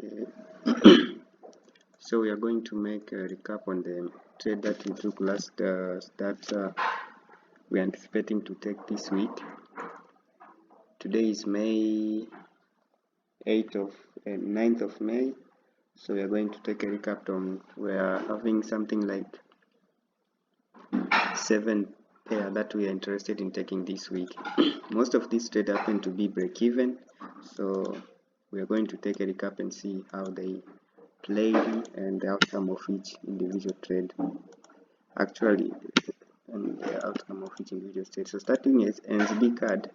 Okay. So we are going to make a recap on the trade that we took last that we are anticipating to take this week. Today is May 8th of 9th of May. So we are going to take a recap on, we are having something like 7 pair that we are interested in taking this week. Most of these trades happen to be break even, so we are going to take a recap and see how they played and the outcome of each individual trade. Actually, and the outcome of each individual trade. So starting with NZD card.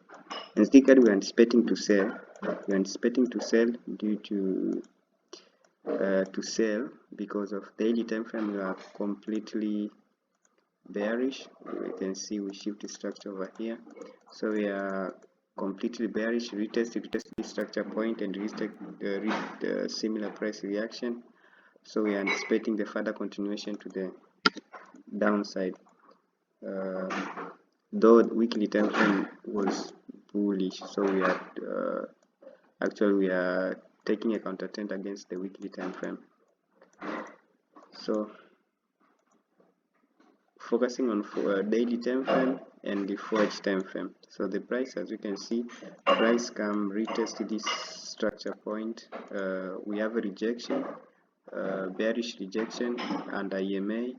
NZD card we are anticipating to sell. We are anticipating to sell due to sell because of daily time frame we are completely bearish. You can see we shift the structure over here, so we are completely bearish. Retest the structure point and retest the similar price reaction, so we are anticipating the further continuation to the downside, though the weekly time frame was bullish. So we are actually we are taking a counter trend against the weekly time frame. So focusing on daily time frame and the 4H time frame. So the price, as you can see, price come retest this structure point. We have a rejection, bearish rejection under EMA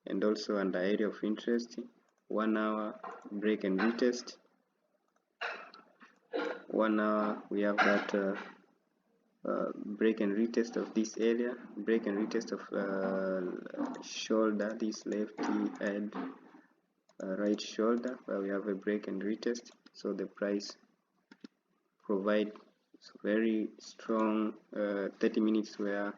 and also under area of interest. 1 hour break and retest. 1 hour we have that break and retest of this area, break and retest of shoulder, this left head, right shoulder, where we have a break and retest. So the price provides very strong 30 minutes where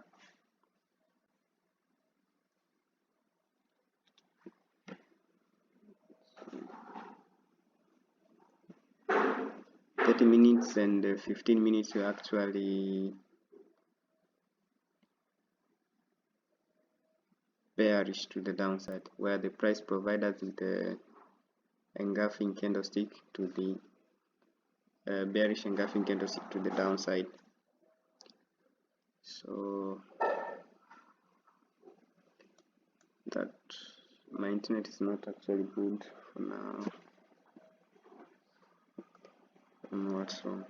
minutes and 15 minutes you actually bearish to the downside, where the price provides us with the engulfing candlestick to the bearish engulfing candlestick to the downside. So that my internet is not actually good for now. I don't know what's wrong.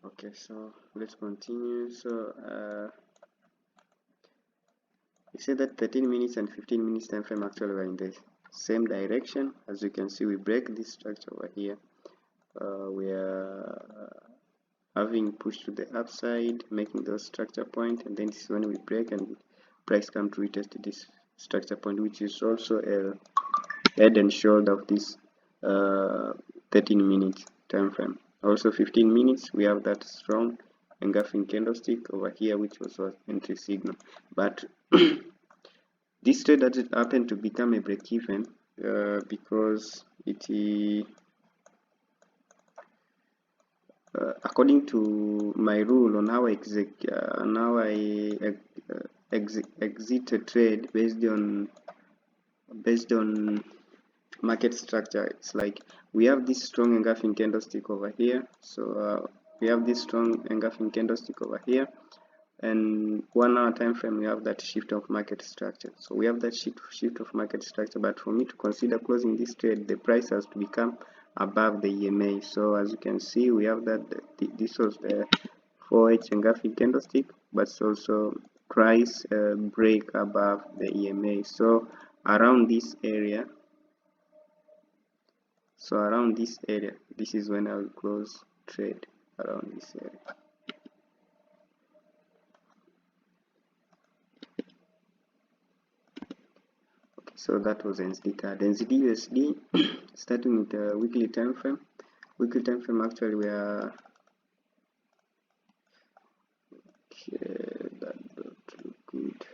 Okay, so let's continue. So we say that 13 minutes and 15 minutes time frame actually were in the same direction. As you can see, we break this structure over here. We are having pushed to the upside, making those structure point, and then this is when we break and price come to retest this structure point, which is also a head and shoulder of this 13 minutes time frame. Also 15 minutes we have that strong engulfing candlestick over here, which was our entry signal. But this trade doesn't happen to become a break even because it according to my rule on how I exit a trade based on market structure. It's like we have this strong engulfing candlestick over here. So we have this strong engulfing candlestick over here, and 1 hour time frame we have that shift of market structure. So we have that shift of market structure, but for me to consider closing this trade, the price has to become above the EMA. So as you can see, we have that this was the 4H engulfing candlestick, but it's also price break above the EMA. So around this area, this is when I will close trade around this area. Okay, so that was NZD card. NZD USD, starting with the weekly time frame. Weekly time frame, actually we are that don't look good.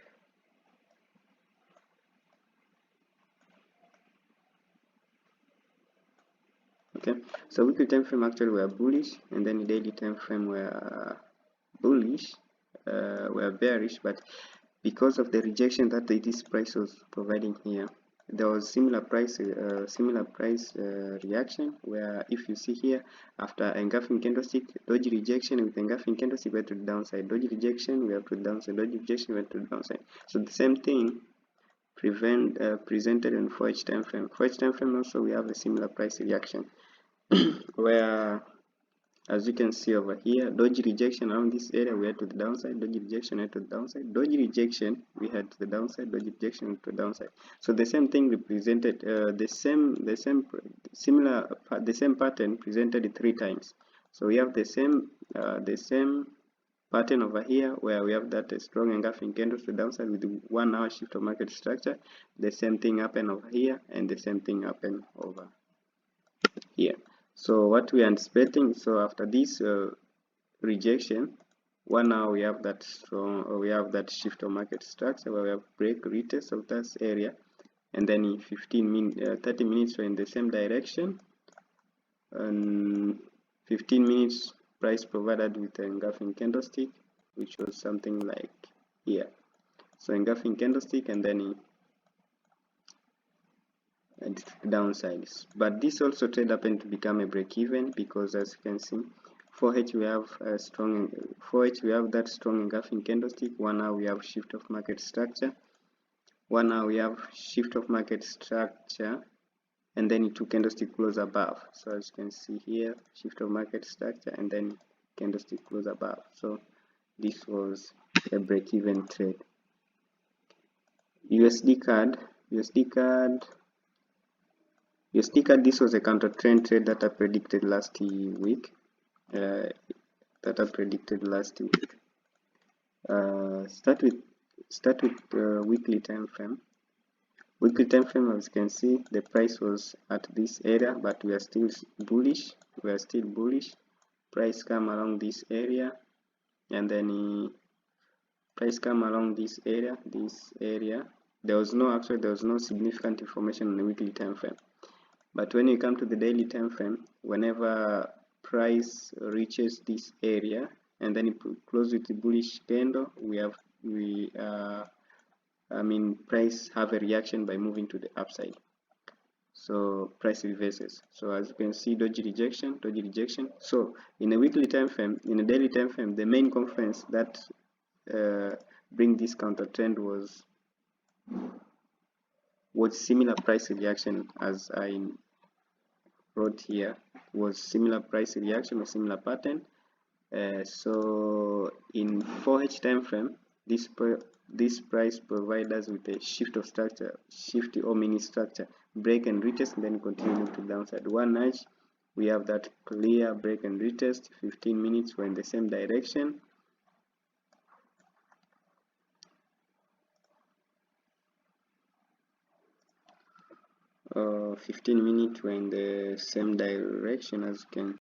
Okay, so weekly time frame actually we are bullish, and then daily time frame we are bullish, we are bearish, but because of the rejection that this price was providing here, there was similar price reaction, where if you see here, after engulfing candlestick, doji rejection with engulfing candlestick went to the downside, doji rejection we have to the downside, doji rejection went to the downside. So the same thing presented in 4H time frame. 4H time frame also we have a similar price reaction where, as you can see over here, doji rejection around this area we had to the downside, doji rejection had to the downside, doji rejection we had to the downside, doji rejection to the downside. So the same thing represented the same pattern presented 3 times. So we have the same pattern over here, where we have that strong engulfing candle to the downside with 1 hour shift of market structure. The same thing happened over here, and the same thing happened over here. So what we are anticipating, so after this rejection, 1 hour we have that shift of market structure, where we have break retest of this area, and then in 30 minutes we're in the same direction, and 15 minutes price provided with the engulfing candlestick, which was something like here. So engulfing candlestick, and then and downsides, but this also trade happened to become a break even, because as you can see, 4H we have that strong engulfing candlestick. 1 hour we have shift of market structure, 1 hour we have shift of market structure, and then 2 candlestick close above. So as you can see here, shift of market structure, and then candlestick close above. So this was a break even trade. USD card, this was a counter trend trade that I predicted last week. Start with weekly time frame. Weekly time frame, as you can see, the price was at this area, but we are still bullish. Price come along this area, and then price come along this area. There was no significant information on the weekly time frame. But when you come to the daily time frame, whenever price reaches this area and then it closes with the bullish candle, price have a reaction by moving to the upside. So price reverses. So as you can see, doji rejection. So in a weekly time frame, in a daily time frame, the main conference that bring this counter trend was similar price reaction, as I wrote here, was similar price reaction or similar pattern. So in 4H time frame, this price provides us with a shift of structure, shift or mini structure, break and retest, and then continue to downside. 1 nudge, we have that clear break and retest. 15 minutes, we're in the same direction. 15 minutes, we're in the same direction, as you can